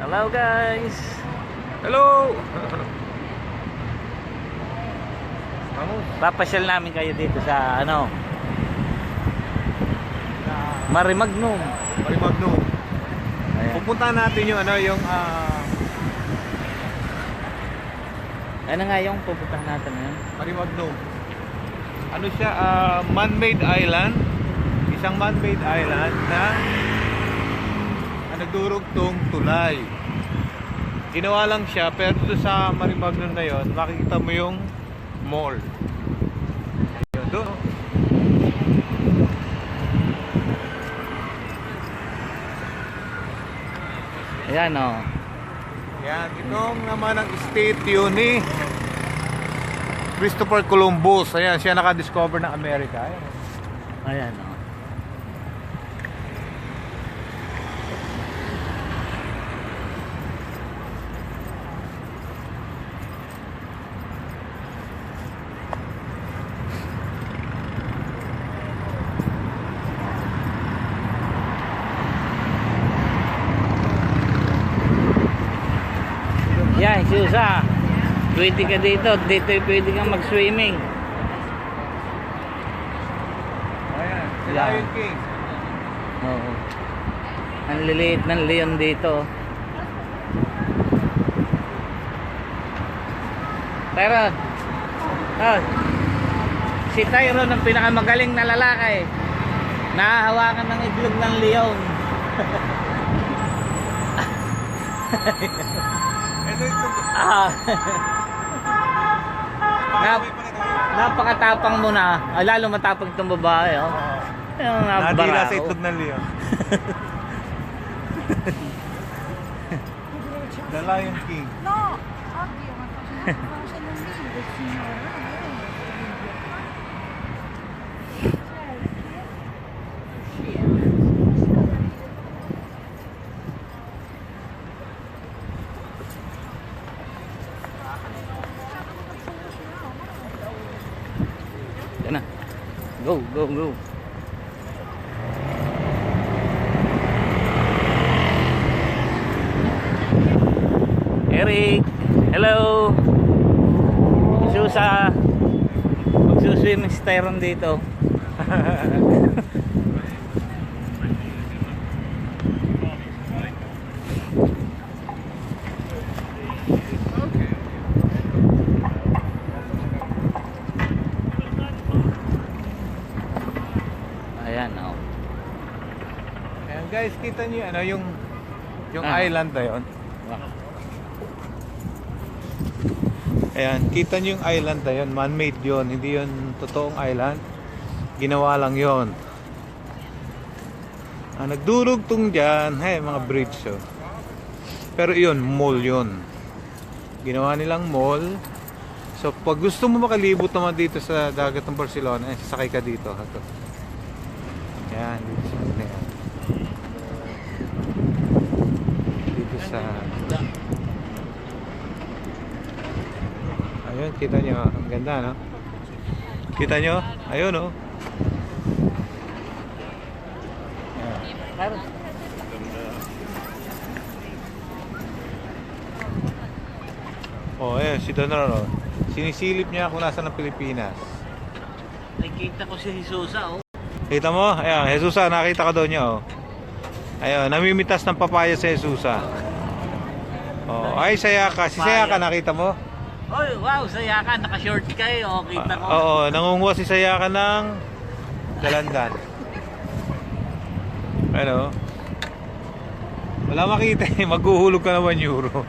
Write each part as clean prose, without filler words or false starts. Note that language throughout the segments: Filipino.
Hello guys. Hello! Vamos. Papasyal namin kayo dito sa Marimagnum. Marimagnum. Ayan. Pupuntahan natin yung Ano nga yung pupuntahan natin ngayon? Marimagnum. Ano siya? Man-made island. Isang man-made island na nagdurugtong tulay. Ginawa lang siya, pero dito sa Marimagnum na yon, makikita mo yung mall. Yun, doon. Ayan o. Yan, itong naman ang statue ni Christopher Columbus. Ayan, siya naka-discover ng Amerika. Ayan. Ayan o. Yan, Susa. Pwede ka dito. Dito pwede kang mag-swimming. Ayan, si Yan. Lion King. Oo. Ang liliit ng leon dito. Pero, si Tyron ang pinakamagaling na lalaki. Nahahawakan ng itlog ng leon. Ah. Napakatapang mo na. Lalo matapang itong babae, oh. Yung Nadila sa barao. itlog ng leon. The Lion King. No, ovvio, ma facciamo un video, signora. Yan na. Go, go, go. Eric, hello. Susa. Magsuswim si Tyron dito. Ayan, oh. Ayan guys, kita niyo yung island na yon. Ayan, kita niyo yung island na yon, man-made yon, hindi yon totoong island. Ginawa lang yon. Nagdurugtong diyan, mga bridge oh. Pero iyon, mall yon. Ginawa nilang mall. So pag gusto mo makalibot naman dito sa dagat ng Barcelona, sasakay ka dito. Ayan, dito sa ayun, kita nyo, ang ganda, no? Kita nyo? Ayun, no? Tyron. Oh, ayun, si Donor, oh. Sinisilip niya kung nasa ng Pilipinas. Nakikita ko si Susa, oh. Kita mo? Ayan, Jesusa, nakita ka daw niya, oh. Ayun, namimitas ng papaya si Jesusa. Oh, ay, Sayaka. Si Sayaka, nakita mo? Oy, wow, saya ka. Naka-short ka eh. Oh, kita ko. Oo, nangunguha si Sayaka ng dalandan. Ano? Wala makita eh. Maghuhulog ka naman euro.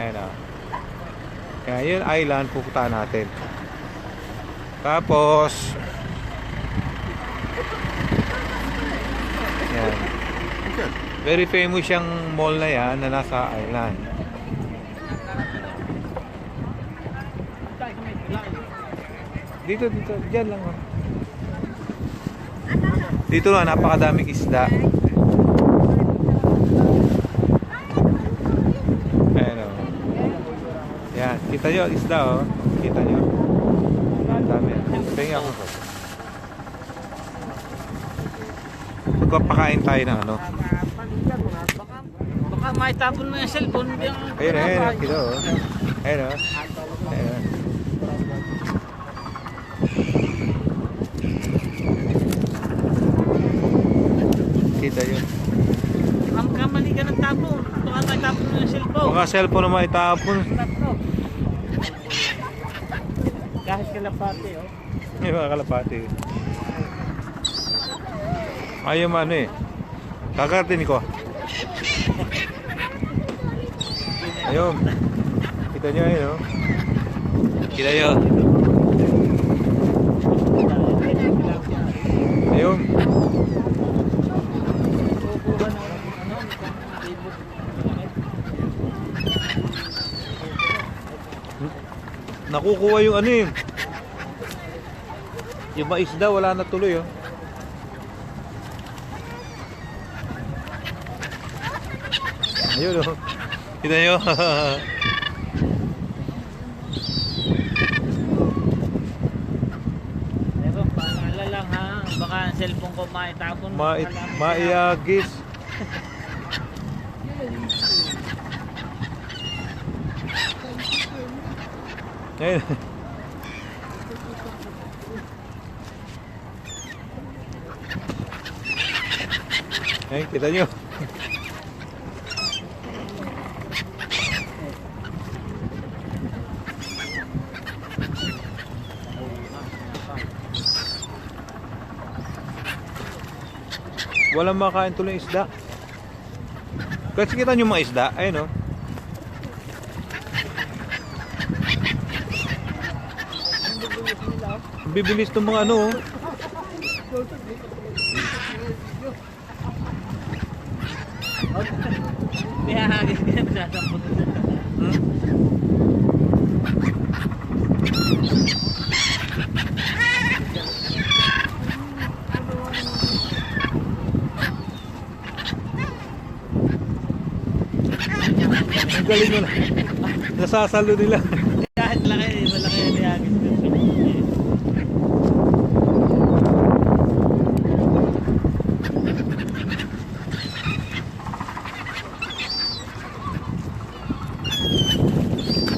Ayan o. Kaya yun, island, pupuntahan natin. Tapos, yan. Very famous yung mall na yan na nasa island. Dito, dyan lang oh. Dito lang, napakadaming isda. Ayan o. Yan, kita nyo, isda oh. Kita nyo. Ang dami yan. Tingnan ako. Magpapakain tayo ng ano. maitapon mo yung cellphone, hindi ang... Ayun, ayun, kita oh. Ayun oh. Ayun. Kita yun. Kamali ka ng tapon. Baka maitapon mo yung cellphone. Baka cellphone na maitapon. Kahit kalapati, oh. Yung mga kalapati. Ayaw mo ano eh. Kakartin ko. Ayun. Kita nyo ayun oh. Kita nyo. Ayun. Nakukuha yung ano eh. Yung maisda wala na tuloy oh. Ayun oh. Kita nyo. Pero paalala lang ha, baka ang cellphone ko maitapon. Maiyagis. Ayun. Ayun, kita nyo. Walang makain tuloy isda. Kasi kita nyo mga isda, ayun oh. Bibilis itong mga ano oh. Hindi hahagis ka na sasampun. Ang galing mo na. Nasasalo nila. Kahit malaki yung hahagis ka.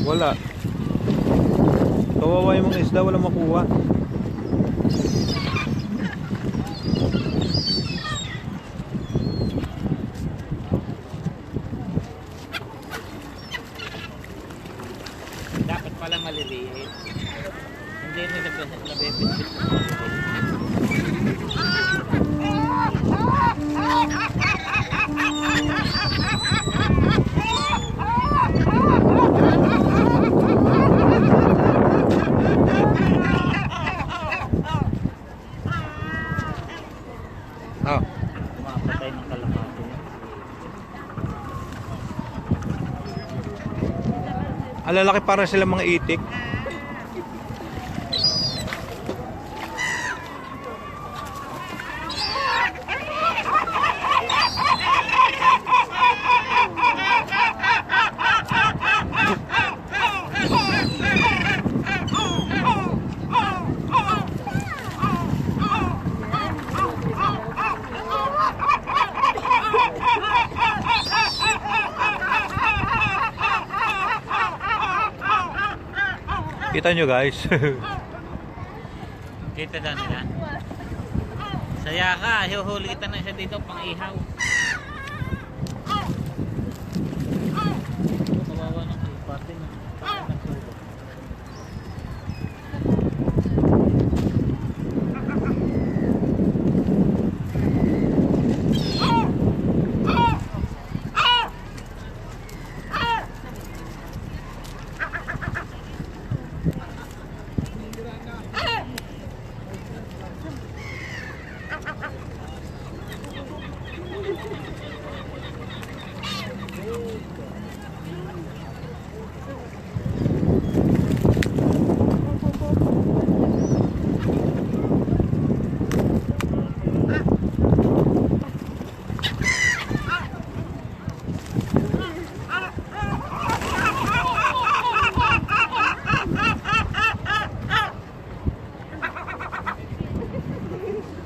Wala. Kawawa yung mga isda, wala makuha. Dapat pala maliliit. Hindi nila nabibit. Ah, Mapatay ng kalapati. alalaki para sila mga itik. Kita nyo guys. Kita na nila. Saya ka, hiuhuli kita na siya dito pang ihaw. Kawawa ng kalapati na.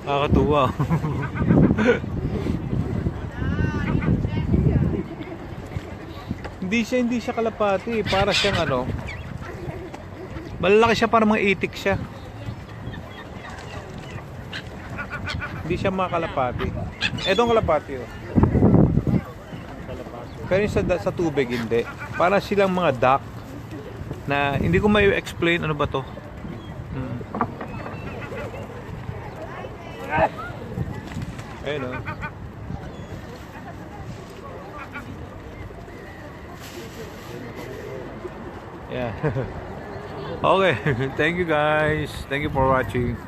Nakakatuwa. Hindi siya kalapati. Para siyang ano. Malalaki siya, para mga itik siya. Hindi siya mga kalapati. Etong kalapati oh. Pero yung sa tubig hindi. Para silang mga duck na hindi ko may explain ano ba to. Ayun oh. Yeah. Okay, thank you guys. Thank you for watching.